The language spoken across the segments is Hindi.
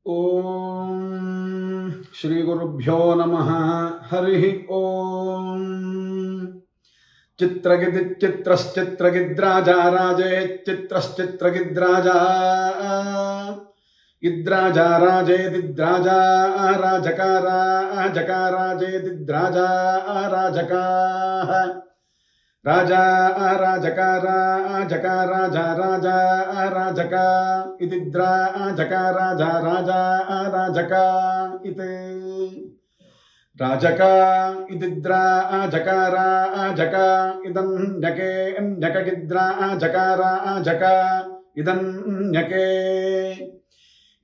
ओम श्री गुरुभ्यो नमः। हरि ओम। चित्रगिद्राजा राजेच्चित्रश्चित्रगिद्राजा इद्राजा राजेदिद्राजा राजकारा जकाराजेदिद्राजा राजकाः राजा राजकारा जकाराजा राजा राजका इदिद्रा जकाराजा राजा राजका इति राजका इदिद्रा जकारा जका इदन्यके अन्यकगिद्रा जकारा जका इदन्यके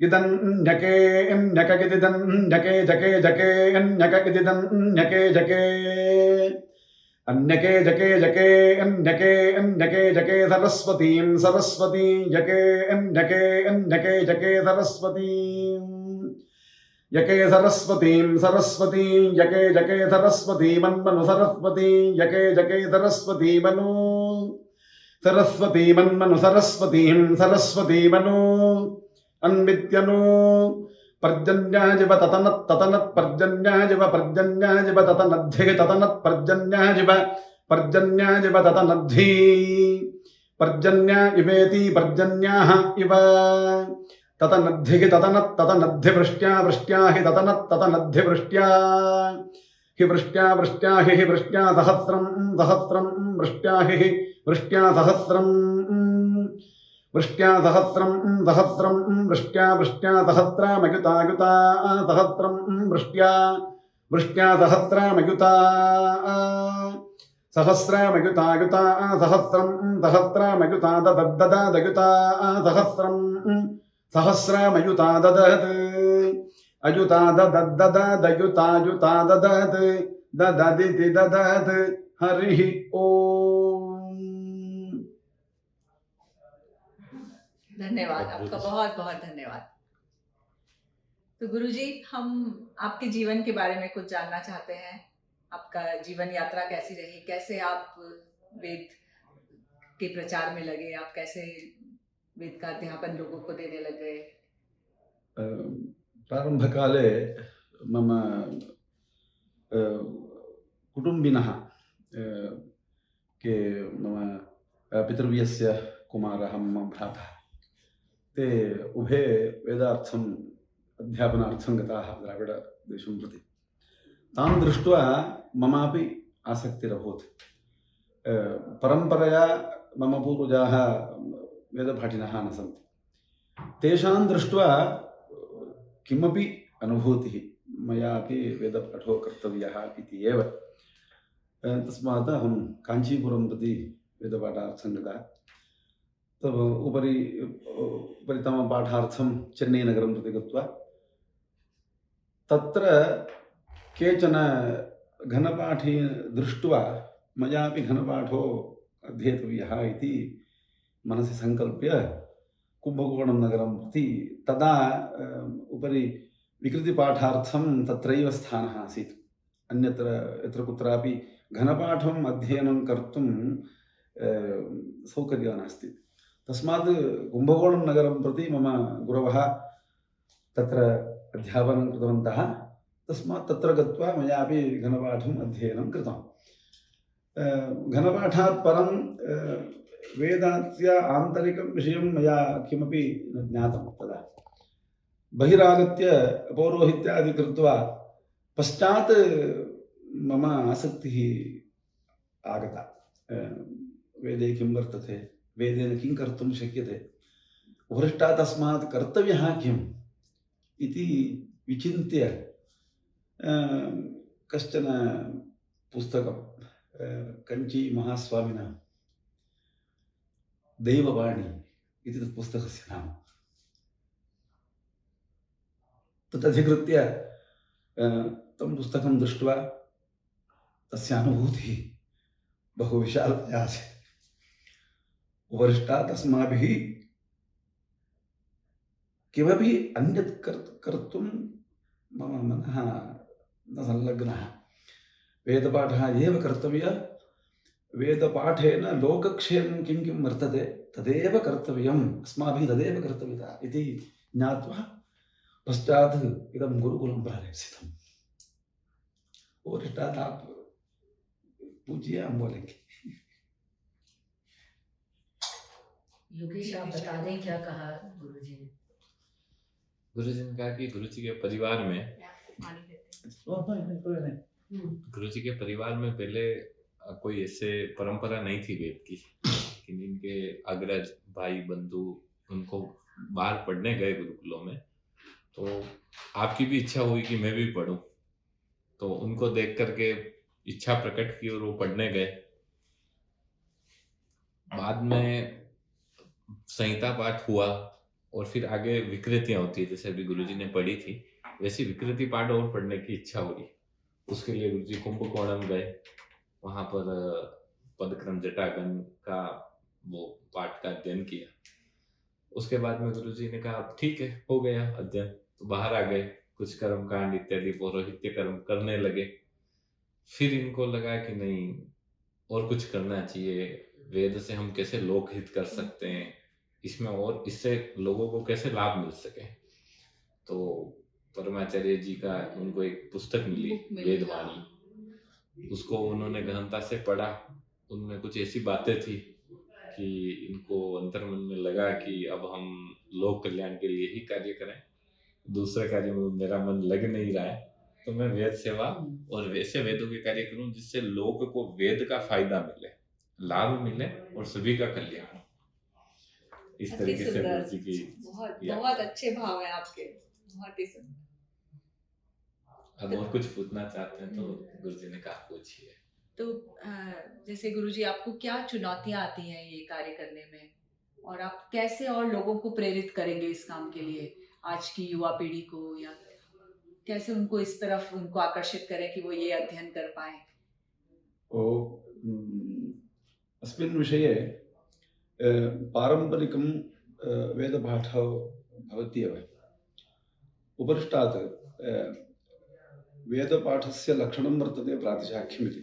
इदन्यके अन्यकगिदिदन्यके जके जके अन्यकगिदिदन्यके जके अन्यके जके जके अन्यके जके सरस्वतीं सरस्वती जके अन्यके जके सरस्वतीं यके सरस्वतीं सरस्वती यके जके सरस्वती मन्मनु सरस्वती यके जके सरस्वती मनु सरस्वती मन्मनु सरस्वतीं सरस्वती मनु अन्वित्यनु पर्जन्याजिव ततनत् ततनत् पर्जन्याजिव पर्जन्याजिव ततनद्धि ततनत् पर्जन्याजिव पर्जन्याजिव ततनद्धि पर्जन्या इवेति पर्जन्याः इव ततनद्धि ततनत् ततनद्धि वृष्ट्या वृष्ट्या हि ततनत् ततनद्धि वृष्ट्या हि वृष्ट्या वृष्ट्या हि वृष्ट्या सहस्रं सहस्रं वृष्ट्या हि वृष्ट्या सहस्रं वृष्ट्या सहस्रं सहस्रं वृष्ट्या वृष्ट्या सहस्रामयुतायुता सहस्रं वृष्ट्या वृष्ट्या सहस्रामयुता सहस्रामयुतायुता सहस्रं सहस्रामयुता ददददयुता सहस्रं सहस्रामयुता ददत् अयुता ददददयुतायुता ददत् दददिति ददत् हरिः ओम। धन्यवाद, आपका बहुत बहुत धन्यवाद। तो गुरुजी, हम आपके जीवन के बारे में कुछ जानना चाहते हैं। आपका जीवन यात्रा कैसी रही, कैसे आप वेद के प्रचार में लगे, आप कैसे वेद का अध्यापन लोगों को देने लगे? प्रारम्भकाले मम कुटुम्बिनः के मम पितृव्यस्य कुमारः मम भ्राता ते उभे वेदार्थम् अध्यापनार्थं गताः द्राविडदेशं प्रति। तान् दृष्ट्वा ममापि आसक्तिरभूत्। परम्परया मम पूर्वजाः वेदपाठिनः न सन्ति। तेषां दृष्ट्वा किमपि अनुभूतिः मयापि वेदपाठो कर्तव्यः इति एव। तस्मात् अहं काञ्चीपुरं प्रति वेदपाठार्थं गतः। उपरितमपाठार्थं चेन्नैनगरं प्रति गत्वा तत्र केचन घनपाठी दृष्ट्वा मयापि घनपाठो अध्येतव्यः इति मनसि सङ्कल्प्य कुम्भकोणं नगरं प्रति तदा उपरि विकृतिपाठार्थं तत्रैव स्थानः आसीत्। अन्यत्र यत्र कुत्रापि घनपाठम् अध्ययनं कर्तुं सौकर्यं नास्ति। तस्मात् कुम्भकोणं नगरं प्रति मम गुरवः तत्र अध्यापनं कृतवन्तः। तस्मात् तत्र गत्वा मयापि घनपाठम् अध्ययनं कृतं। घनपाठात् परं वेदास्य आन्तरिकं विषयं मया किमपि न ज्ञातं तदा। बहिरागत्य पौरोहित्यादि कृत्वा पश्चात् मम आसक्तिः आगता। वेदे किं वर्तते, वेदेन किं कर्तुं शक्यते, उपरिष्टात् तस्मात् कर्तव्यः किम् इति विचिन्त्य कश्चन पुस्तकं कञ्ची महास्वामिनः दैववाणी इति तत् पुस्तकस्य नाम। तदधिकृत्य तं पुस्तकं दृष्ट्वा तस्य अनुभूतिः बहु विशालतया आसीत्। उपरिष्टात् अस्माभिः किमपि अन्यत् कर्तुं मम मनः न संलग्नः। वेदपाठः एव कर्तव्यः। वेदपाठेन लोकक्षेमं किं किं वर्तते तदेव कर्तव्यम्, अस्माभिः तदेव कर्तव्यता इति ज्ञात्वा पश्चात् इदं गुरुकुलं प्रारप्सितम्। उपरिष्टात् आप पूजिए, हम बोलेंगे। योगेश, आप बता दें क्या कहा गुरुजी ने? गुरुजी ने कहा कि गुरुजी के परिवार में गुरुजी के परिवार में पहले कोई ऐसे परंपरा नहीं थी वेद की, लेकिन इनके अग्रज भाई बंधु उनको बाहर पढ़ने गए गुरुकुलों में, तो आपकी भी इच्छा हुई कि मैं भी पढूं, तो उनको देख करके इच्छा प्रकट की और वो पढ़ने गए। बाद में संहिता पाठ हुआ और फिर आगे विकृतियां होती है, जैसे अभी गुरुजी ने पढ़ी थी वैसी विकृति पाठ और पढ़ने की इच्छा हुई। उसके लिए गुरुजी कुंभकोणम गए, वहां पर पदक्रम जटागन का वो पाठ का अध्ययन किया। उसके बाद में गुरुजी ने कहा ठीक है, हो गया अध्ययन, तो बाहर आ गए, कुछ कर्म कांड इत्यादि पौरोहित्य कर्म करने लगे। फिर इनको लगा कि नहीं, और कुछ करना चाहिए, वेद से हम कैसे लोकहित कर सकते हैं, इसमें और इससे लोगों को कैसे लाभ मिल सके। तो परमाचार्य जी का उनको एक पुस्तक मिली वेदवाणी, उसको उन्होंने गहनता से पढ़ा। उनमें कुछ ऐसी बातें थी कि इनको अंतर्मन में लगा कि अब हम लोक कल्याण के लिए ही कार्य करें, दूसरे कार्य में मेरा मन लग नहीं रहा है, तो मैं वेद सेवा और वैसे वेदों के कार्य करूं जिससे लोग को वेद का फायदा मिले, लाभ मिले और सभी का कल्याण हो। इस तरीके से गुरु जी की बहुत अच्छे भाव है आपके, बहुत ही सुंदर। अब और कुछ पूछना चाहते हैं तो गुरु जी ने कहा पूछिए। तो जैसे गुरुजी, आपको क्या चुनौतियां आती हैं ये कार्य करने में, और आप कैसे और लोगों को प्रेरित करेंगे इस काम के लिए, आज की युवा पीढ़ी को, या कैसे उनको इस तरफ उनको आकर्षित करें कि वो ये अध्ययन कर पाए? अस्मिन् विषये पारम्परिकं वेदपाठो भवत्येव। उपरिष्टात् वेदपाठस्य लक्षणं वर्तते प्रातिशाख्यमिति।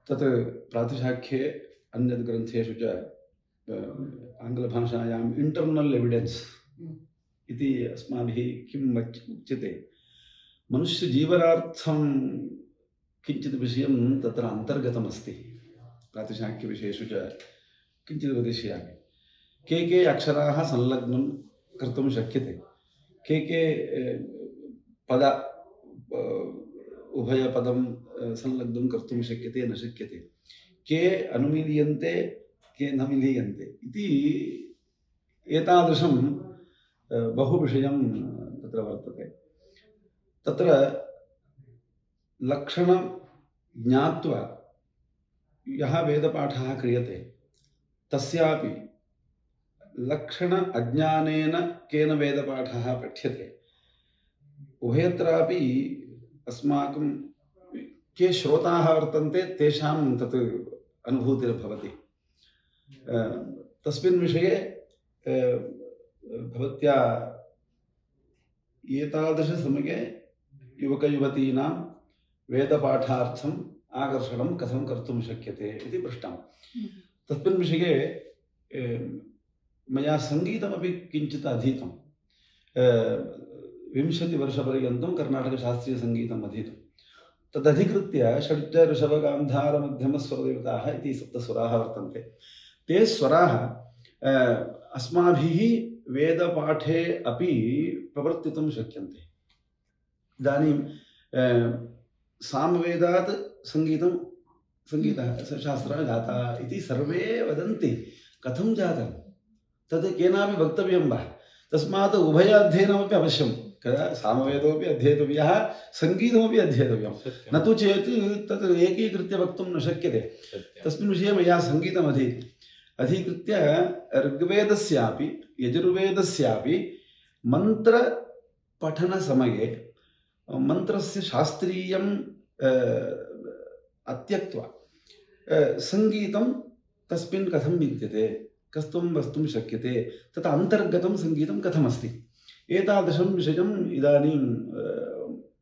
तत् प्रातिशाख्ये अन्यद् ग्रन्थेषु च आङ्ग्लभाषायाम् इंटर्नल एविडेन्स् इति अस्माभिः किम् उच्यते, मनुष्यजीवनार्थं किञ्चित् विषयं तत्र अन्तर्गतमस्ति। प्रातिशाख्यविषयेषु च किञ्चित् वदिष्यामि। के अक्षराः संलग्नं कर्तुं शक्यते, के पद उभयपदं संलग्नं कर्तुं शक्यते न शक्यते, के अनुमील्यन्ते के न विलीयन्ते इति एतादृशं बहु विषयं तत्र वर्तते। तत्र लक्षणं ज्ञात्वा यः वेदपाठः क्रियते तस्यापि लक्षण अज्ञानेन केन वेदपाठः पठ्यते, उभयत्रापि अस्माकं के श्रोताः वर्तन्ते तेषां तत् अनुभूतिर्भवति। तस्मिन् विषये भवत्या एतादृशसमये युवकयुवतीनां वेदपाठार्थम् आकर्षणं कथं कर्तुं शक्यते इति पृष्टं। तस्मिन् विषये मया सङ्गीतमपि किञ्चित् अधीतं। 20 वर्षपर्यन्तं कर्णाटकशास्त्रीयसङ्गीतम् अधीतं। तदधिकृत्य षड्ज ऋषभ गान्धार मध्यमस्वरदेवताः इति 7 स्वराः वर्तन्ते। ते स्वराः अस्माभिः वेदपाठे अपि प्रवर्तितुं शक्यन्ते। इदानीं सामवेदात् संगीतः शास्त्रः जाता इति सर्वे वदन्ति। कथं जातं तद् केनापि वक्तव्यं वा? तस्मात् उभयाध्ययनमपि अवश्यं। सामवेदोपि अध्येतव्यः, सङ्गीतमपि अध्येतव्यं, न तु चेत् तत् एकीकृत्य वक्तुं न शक्यते। तस्मिन् विषये मया सङ्गीतम् अधिकृत्य ऋग्वेदस्यापि यजुर्वेदस्यापि मन्त्रपठनसमये मन्त्रस्य शास्त्रीयं अत्यक्त्वा सङ्गीतं तस्मिन् कथं विद्यते, कथं वक्तुं शक्यते, तत् अन्तर्गतं सङ्गीतं कथमस्ति, एतादृशं विषयम् इदानीं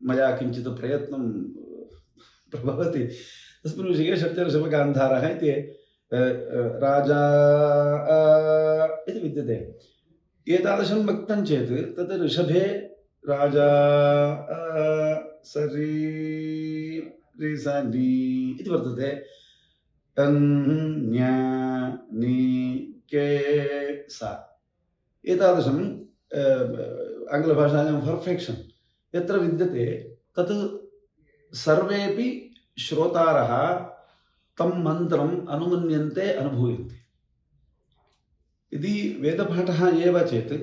मया किञ्चित् प्रयत्नं प्रभवति। तस्मिन् विषये षड्जऋषभगान्धारः इति राजा इति विद्यते। एतादृशं वक्तं चेत् तत् ऋषभे राजा सरी रिसनि इति वर्तते। न्या नि के सा एतादृशं आङ्ग्लभाषायां परफेक्शन् यत्र विद्यते तत् सर्वेपि श्रोतारः तं मन्त्रम् अनुमन्यन्ते अनुभूयन्ते। यदि वेदपाठः एव चेत्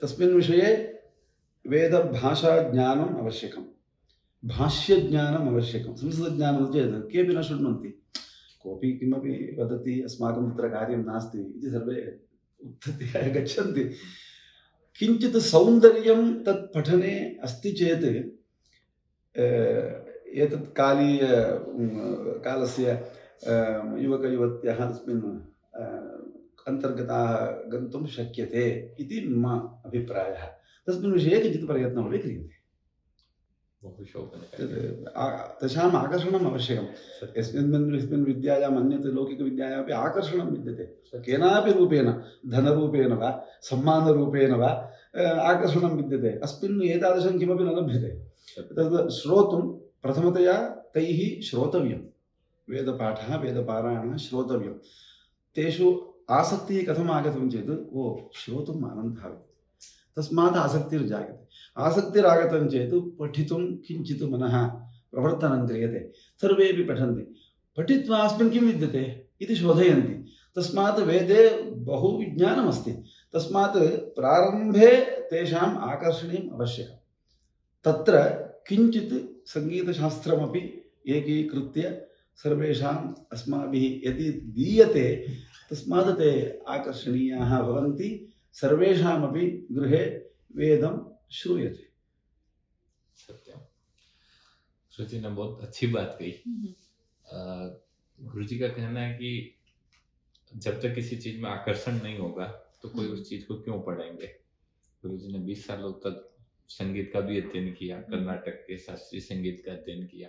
तस्मिन् विषये वेदभाषाज्ञानम् आवश्यकं, भाष्यज्ञानम् आवश्यकं। संस्कृतज्ञानं चेत् केऽपि न शृण्वन्ति, कोऽपि किमपि वदति अस्माकं तत्र कार्यं नास्ति इति सर्वे उत्थत्य गच्छन्ति। किञ्चित् सौन्दर्यं तत् पठने अस्ति चेत् एतत् कालस्य युवकयुवत्यः तस्मिन् अन्तर्गताः गन्तुं शक्यते इति मम अभिप्रायः। तस्मिन् विषये किञ्चित् प्रयत्नमपि क्रियते। तेषाम् आकर्षणम् आवश्यकं। यस्मिन् विद्यायाम् अन्यत् लौकिकविद्यायामपि आकर्षणं विद्यते, केनापि रूपेण, धनरूपेण वा सम्मानरूपेण वा आकर्षणं विद्यते। अस्मिन् एतादृशं किमपि न लभ्यते। तद् श्रोतुं प्रथमतया तैः श्रोतव्यं, वेदपाठः वेदपारायणः श्रोतव्यं। तेषु आसक्तिः कथम् आगतं चेत् श्रोतुम् आनन्दः भवति, तस्मात् आसक्तिर्जायते। आसक्तिरागतं चेत् पठितुं किञ्चित् मनः प्रवर्तनं क्रियते। सर्वेपि पठन्ति, पठित्वा अस्मिन् किं विद्यते इति शोधयन्ति। तस्मात् वेदे बहु विज्ञानमस्ति, तस्मात् प्रारम्भे तेषाम् आकर्षणीयम् आवश्यकं। तत्र किञ्चित् सङ्गीतशास्त्रमपि एकीकृत्य सर्वेषाम् अस्माभिः यदि दीयते तस्मात् ते आकर्षणीयाः भवन्ति। सर्वेषामपि गृहे वेदं श्रूयते। सत्यम। श्रुति ने बहुत अच्छी बात कही। गुरुजी का कहना है कि जब तक किसी चीज में आकर्षण नहीं होगा तो कोई उस चीज को क्यों पढ़ेंगे। गुरुजी ने 20 सालों तक संगीत का भी अध्ययन किया, कर्नाटक के शास्त्रीय संगीत का अध्ययन किया।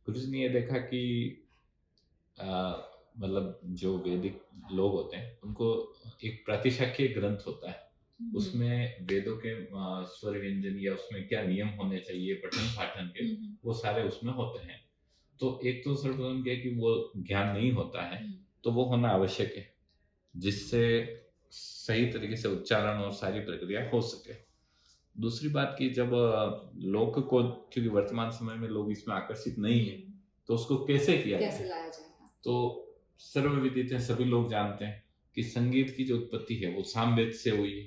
गुरुजी ने ये देखा कि मतलब जो वैदिक लोग होते हैं उनको एक प्रातिशाख्य ग्रंथ होता है, उसमें वेदों के स्वर व्यंजन या उसमें क्या नियम होने चाहिए पठन पाठन के, वो सारे उसमें होते हैं। तो एक तो सर्वप्रथम क्या कि वो ज्ञान नहीं होता है, तो वो होना आवश्यक है जिससे सही तरीके से उच्चारण और सारी प्रक्रिया हो सके। दूसरी बात कि जब लोग को, क्योंकि वर्तमान समय में लोग इसमें आकर्षित नहीं है, तो उसको कैसे किया कैसे लाया जाएगा। तो सर्वविदित है, सभी लोग जानते हैं कि संगीत की जो उत्पत्ति है वो सामवेद से हुई है।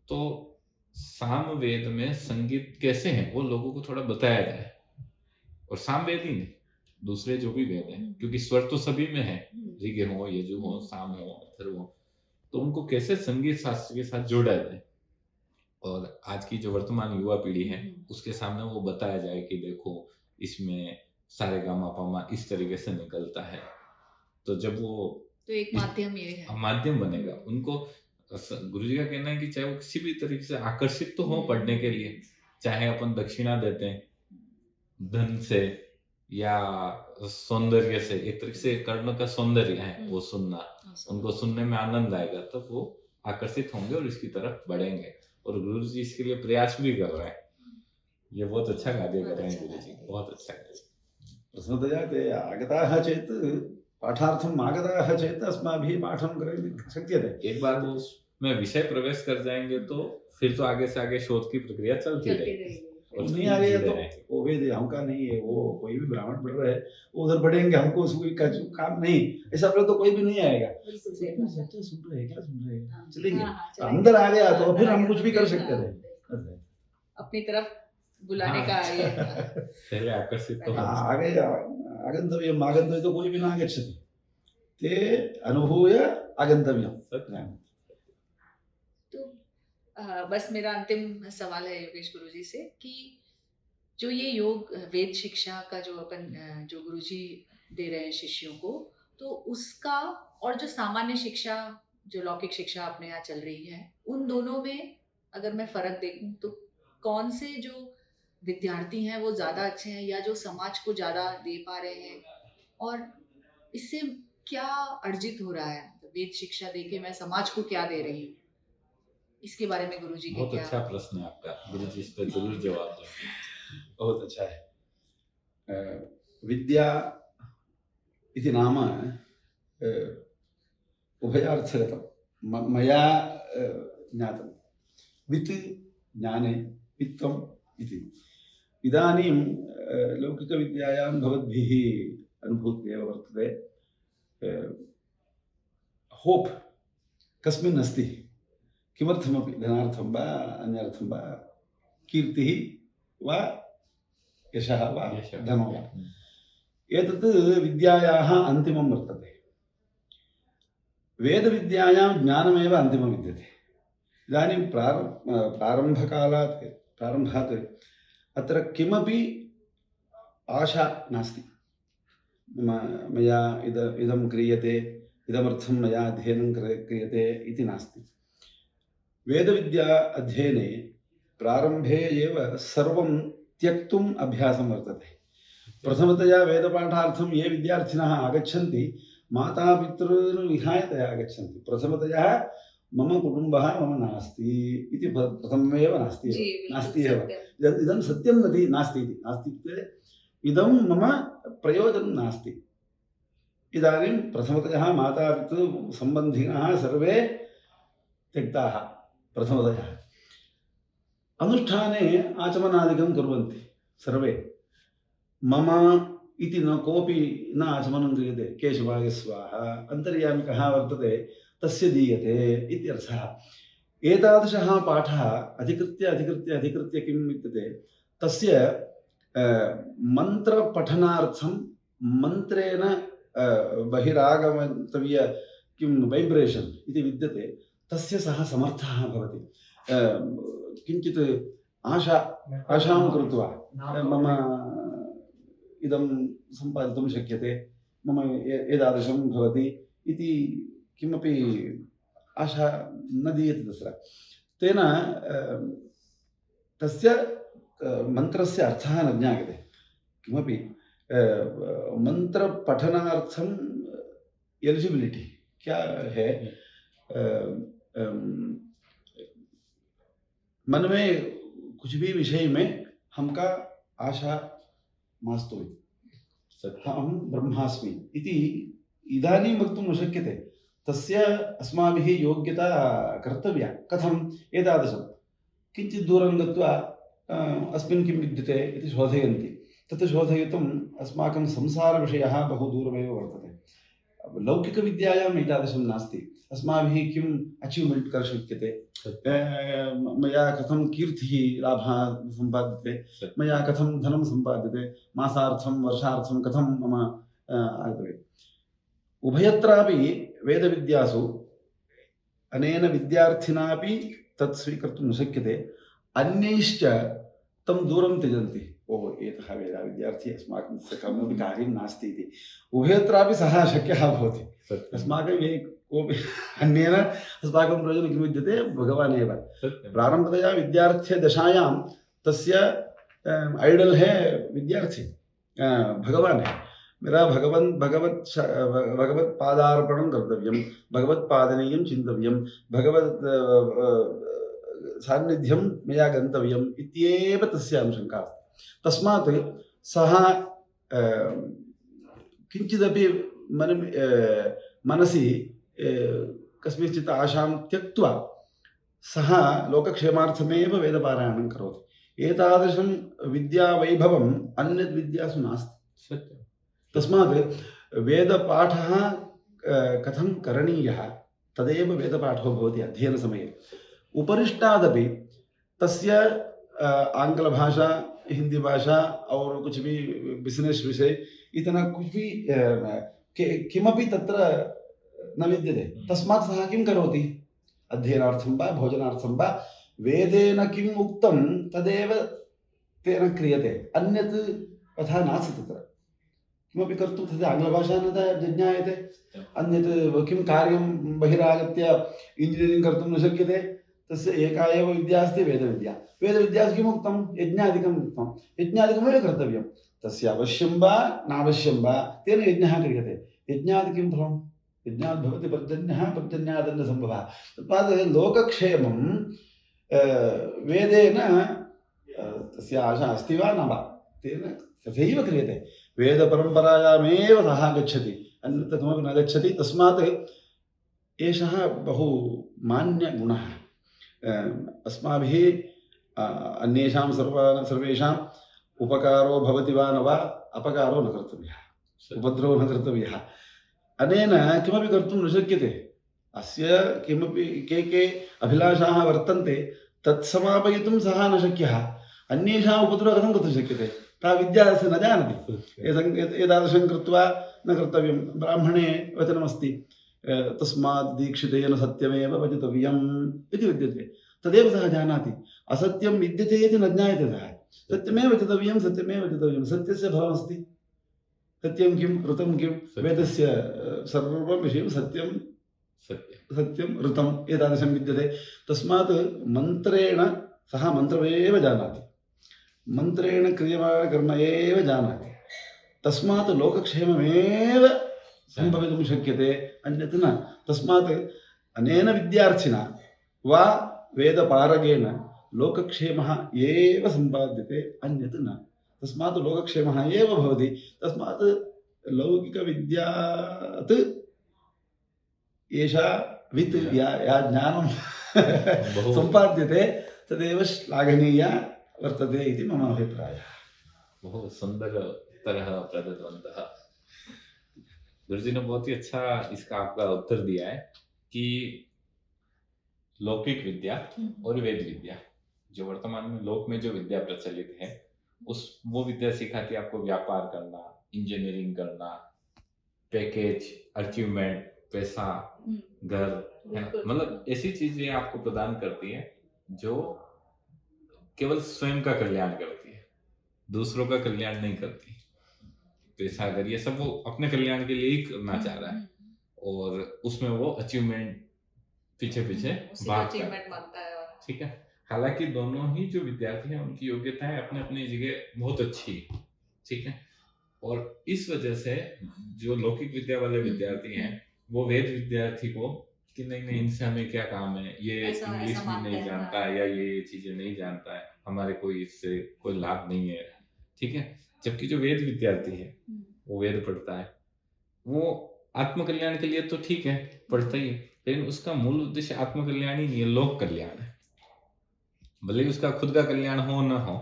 तो सामवेद में संगीत कैसे है वो लोगों को थोड़ा बताया जाए, और सामवेद ही नहीं दूसरे जो भी वेद हैं, क्योंकि स्वर तो सभी में है, ऋग हो, यजु हो, साम हो, अथर्व हो, तो उनको कैसे संगीत शास्त्र के साथ जोड़ा जाए और आज की जो वर्तमान युवा पीढ़ी है उसके सामने वो बताया जाए कि देखो इसमें सारे गामा पामा इस तरीके से निकलता है। तो जब वो तो एक माध्यम ये है, माध्यम बनेगा। उनको गुरुजी का कहना है कि चाहे वो किसी भी तरीके से आकर्षित तो हो पढ़ने के लिए, चाहे अपन दक्षिणा देते हैं धन से या सौंदर्य से, एक तरीके से कर्ण का सौंदर्य है वो सुनना, उनको सुनने में आनंद आएगा तब वो आकर्षित होंगे और इसकी तरफ बढ़ेंगे। और गुरुजी इसके लिए प्रयास भी कर रहे हैं, ये बहुत अच्छा कार्य कर रहे हैं गुरुजी, बहुत अच्छा कार्य। प्रथमतया ते आगताः चेत् पाठार्थम् आगताः चेत् अस्माभिः पाठं कर्तुं शक्यते। एक बार वो उसमें विषय प्रवेश कर जाएंगे तो फिर तो आगे से आगे शोध की प्रक्रिया चलती रहेगी। और नहीं आ गया तो वो वेद हमका नहीं है, वो कोई भी ब्राह्मण पढ़ रहा है वो उधर बढ़ेंगे, हमको उसको काम नहीं, ऐसा तो कोई भी नहीं आएगा। सुन रहे हैं क्या, सुन रहे हैं, चलेंगे। अंदर आ गया तो फिर हम कुछ भी कर सकते थे, अपनी तरफ बुलाने का ये पहले आकर्षित तो आगे आगन्तव्यम् आगन्तव्यं तो कोई भी न आगच्छति, ते अनुभूय आगन्तव्यं। बस मेरा अंतिम सवाल है योगेश गुरुजी से कि जो ये योग वेद शिक्षा का जो अपन जो गुरुजी दे रहे हैं शिष्यों को, तो उसका और जो सामान्य शिक्षा जो लौकिक शिक्षा अपने यहाँ चल रही है, उन दोनों में अगर मैं फर्क देखूं तो कौन से जो विद्यार्थी हैं वो ज्यादा अच्छे हैं या जो समाज को ज्यादा दे पा रहे हैं, और इससे क्या अर्जित हो रहा है। वेद शिक्षा देके मैं समाज को क्या दे रही हूँ, इसके बारे में गुरुजी के बहुत क्या? अच्छा प्रश्न है आपका, गुरुजी इस पर जरूर जवाब देंगे। बहुत अच्छा है। विद्या इति नाम उभयार्थगतं मया ज्ञातं। वित् ज्ञाने वित्तम् इति। इदानीं लौकिकविद्यायां भवद्भिः अनुभूतिः एव वर्तते। होप् कस्मिन् अस्ति? किमर्थमपि धनार्थं वा अन्यार्थं वा, कीर्तिः वा यशः वा यशः। धनो वा, एतत् विद्यायाः अन्तिमं वर्तते। वेदविद्यायां ज्ञानमेव अन्तिमं विद्यते। इदानीं प्रारम्भात् अत्र किमपि आशा नास्ति। मया इदं क्रियते, इदमर्थं मया अध्ययनं क्रियते इति नास्ति। वेदविद्या अध्ययने प्रारम्भे एव सर्वं त्यक्तुम् अभ्यासं वर्तते। प्रथमतया वेदपाठार्थं ये विद्यार्थिनः आगच्छन्ति, मातापितॄन् विहाय ते आगच्छन्ति। प्रथमतया मम कुटुम्बः मम नास्ति इति प्रथममेव नास्ति एव। इदं सत्यं नास्ति इत्युक्ते इदं मम प्रयोजनं नास्ति। इदानीं प्रथमतया मातापितृ सम्बन्धिनः सर्वे त्यक्ताः। प्रथमतया अनुष्ठाने आचमनादिकं कुर्वन्ति सर्वे। मम इति न कोऽपि न आचमनं क्रियते। केशवाय स्वाहा, अन्तर्यामी कः वर्तते तस्य दीयते इत्यर्थः। एतादृशः पाठः अधिकृत्य किम् इत्युक्ते तस्य मन्त्रपठनार्थं मन्त्रेण बहिरागमन्तव्य किं वैब्रेशन् इति विद्यते, तस्य सः समर्थः भवति। किञ्चित् आशां कृत्वा मम इदं सम्पादितुं शक्यते, मम एतादृशं भवति इति किमपि आशा न दीयते तत्र। तेन तस्य मन्त्रस्य अर्थः न ज्ञायते। किमपि मंत्रपठनार्थम एलिजिबिलिटी क्या है? मन में कुछ भी विषय में हमका आशा मास्तु, अहं ब्रह्मास्मि इति इदानीं वक्तुं न शक्यते। तस्य अस्माभिः योग्यता कर्तव्या। कथम्? एतादृशं किञ्चित् दूरं गत्वा अस्मिन् किं विद्यते इति शोधयन्ति। तत् शोधयितुम् अस्माकं संसारविषयः बहु दूरमेव वर्तते। लौकिकविद्यायाम् एतादृशं नास्ति। अस्माभिः किम् अचीव्मेण्ट् कर्तुं शक्यते, मया कथं कीर्तिः लाभः सम्पाद्यते, मया कथं धनं सम्पाद्यते, मासार्थं वर्षार्थं कथं मम आगतव्यम्। उभयत्रापि वेदविद्यासु अनेन विद्यार्थिनापि तत् स्वीकर्तुं न शक्यते। अन्यैश्च तं दूरं त्यजन्ति। ओह, एतः वेदविद्यार्थी, अस्माकं तस्य कमपि कार्यं नास्ति इति। उभयत्रापि सः शक्यः भवति। अस्माकं ये कोऽपि अन्येन अस्माकं प्रयोजनं किं विद्यते? भगवान् एव। प्रारम्भतया विद्यार्थ्यदशायां तस्य आइडल है विद्यार्थी, भगवान् है। मेरा भगवत पादार्पणं कर्तव्यं, भगवत पादनीयं चिन्तव्यं, भगवत सान्निध्यं मया गन्तव्यम् इत्येव तस्य अनुशङ्का अस्ति। तस्मात् सः किञ्चिदपि मनसि कस्मिंश्चित् आशां त्यक्त्वा सः लोकक्षेमार्थमेव वेदपारायणं करोति। एतादृशं विद्यावैभवम् अन्यत् विद्यासु नास्ति। तस्मात् वेदपाठः कथं करणीयः तदेव वेदपाठो भवति अध्ययनसमये। उपरिष्टादपि तस्य आंग्लभाषा, हिंदी भाषा और कुछ भी बिजनेस विषय इतना कुछ भी किमपि तत्र न विद्यते। तस्मात् सः किं करोति? अध्ययनार्थं वा भोजनार्थं वा वेदेन किम् उक्तं तदेव तेन क्रियते। अन्यत् तथा नास्ति। तत्र किमपि कर्तुं तद् आङ्ग्लभाषा न ज्ञायते। अन्यत् किं कार्यं बहिरागत्य इंजीनियरिंग कर्तुं न शक्यते। तस्य एका एव विद्या अस्ति, वेदविद्या। वेदविद्यासु किम् उक्तं? यज्ञादिकम् उक्तं। यज्ञादिकमेव कर्तव्यं। तस्य अवश्यं वा नावश्यं वा तेन यज्ञः क्रियते। यज्ञादि किं फलं? यज्ञात् भवति पर्जन्यः पर्जन्यादन्नसम्भवः तस्मात् लोकक्षेमं वेदेन तस्य आशा अस्ति वा न वा तेन तथैव क्रियते वेदपरम्परायामेव सः गच्छति अन्यत्र किमपि न गच्छति तस्मात् एषः बहु मान्यगुणः अस्माभिः अन्येषां सर्वेषाम् उपकारो भवति वा न वा अपकारो न कर्तव्यः उपद्रवो न कर्तव्यः अनेन किमपि कर्तुं न शक्यते अस्य किमपि के अभिलाषाः वर्तन्ते तत्समापयितुं सः न शक्यः अन्येषाम् उपद्रवः कथं कर्तुं शक्यते सा विद्या अस्य न जानाति एतादृशं कृत्वा न कर्तव्यं ब्राह्मणे वचनमस्ति तस्मात् दीक्षितेन सत्यमेव वदितव्यम् इति विद्यते तदेव सः जानाति असत्यं विद्यते इति न ज्ञायते सः सत्यमेव वदितव्यं सत्यमेव वदितव्यं सत्यस्य फलमस्ति सत्यं किं ऋतं किं वेदस्य सर्वं विषयं सत्यं सत्यं ऋतम् एतादृशं विद्यते तस्मात् मन्त्रेण सः मन्त्रमेव जानाति मन्त्रेण क्रियमाणकर्म एव जानाति तस्मात् लोकक्षेममेव सम्भवितुं शक्यते अन्यत् न तस्मात् अनेन विद्यार्थिना वा वेदपारगेण लोकक्षेमः एव सम्पाद्यते अन्यत् न तस्मात् लोकक्षेमः एव भवति तस्मात् लौकिकविद्यात् एषा वित् या ज्ञानं सम्पाद्यते तदेव श्लाघनीया वर्तते इति मम अभिप्रायः बहुत सुंदर तरह प्रदत्तवन्तः गुरुजी ने बहुत ही अच्छा इसका आपका उत्तर दिया है कि लौकिक विद्या और वेद विद्या जो वर्तमान में लोक में जो विद्या प्रचलित है वो विद्या सिखाती है आपको व्यापार करना इंजीनियरिंग करना पैकेज अचीवमेंट पैसा घर है ना मतलब ऐसी चीजें आपको प्रदान करती है जो केवल स्वयं का कल्याण करती है दूसरों का कल्याण नहीं करती पैसा अगर ये सब वो अपने कल्याण के लिए ही करना चाह रहा है और उसमें वो अचीवमेंट पीछे भागता है ठीक है हालांकि दोनों ही जो विद्यार्थी हैं उनकी योग्यताएं अपने अपनी जगह बहुत अच्छी है ठीक है और इस वजह से जो लौकिक विद्या वाले विद्यार्थी हैं वो वेद विद्यार्थी को कि नहीं इनसे हमें क्या काम है ये इंग्लिश भी नहीं जानता है या ये चीजें नहीं जानता है हमारे कोई इससे कोई लाभ नहीं है ठीक है जबकि जो वेद विद्यार्थी है वो वेद पढ़ता है वो आत्मकल्याण के लिए तो ठीक है पढ़ता ही है लेकिन उसका मूल उद्देश्य आत्मकल्याण ही नहीं है लोक कल्याण है भले ही उसका खुद का कल्याण हो न हो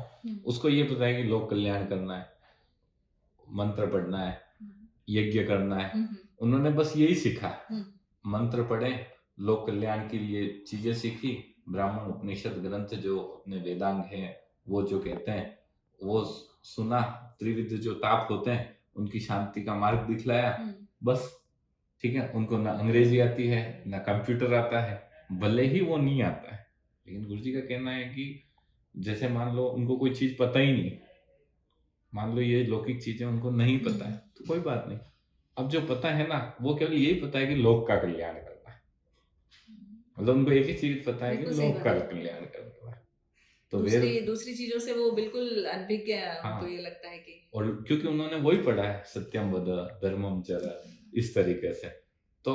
उसको ये पता है कि लोक कल्याण करना है मंत्र पढ़ना है यज्ञ करना है उन्होंने बस यही सीखा मंत्र पढ़े लोक कल्याण के लिए चीजें सीखी ब्राह्मण उपनिषद ग्रंथ जो अपने वेदांग हैं वो जो कहते हैं वो सुना त्रिविध जो ताप होते हैं उनकी शांति का मार्ग दिखलाया बस ठीक है उनको ना अंग्रेजी आती है ना कंप्यूटर आता है भले ही वो नहीं आता है लेकिन गुरुजी का कहना है कि जैसे मान लो उनको कोई चीज पता ही नहीं मान लो ये लौकिक चीजें उनको नहीं पता है तो कोई बात नहीं अब जो पता है ना वो केवल यही पता है कि लोक का कल्याण करना है मतलब उनको एक ही चीज पता है कि लोक का कल्याण करना है तो दूसरी चीजों से वो बिल्कुल अनभिज्ञ है उनको ये लगता है कि और क्योंकि उन्होंने वही पढ़ा है सत्यम वद धर्मम चर इस तरीके से तो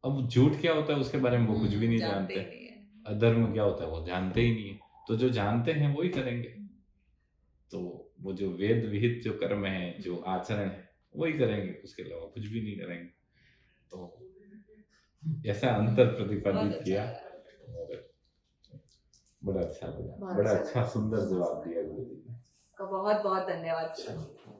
अब झूठ क्या होता है उसके बारे में वो कुछ भी नहीं जानते अधर्म क्या होता है वो जानते ही नहीं है तो जो जानते हैं वही करेंगे तो वो जो वेद विहित जो कर्म है जो आचरण है वही करेंगे उसके अलावा कुछ भी नहीं करेंगे तो ऐसा अंतर प्रतिपादित किया बड़ा अच्छा लगा बड़ा अच्छा सुंदर जवाब दिया गुरु जी ने बहुत बहुत धन्यवाद।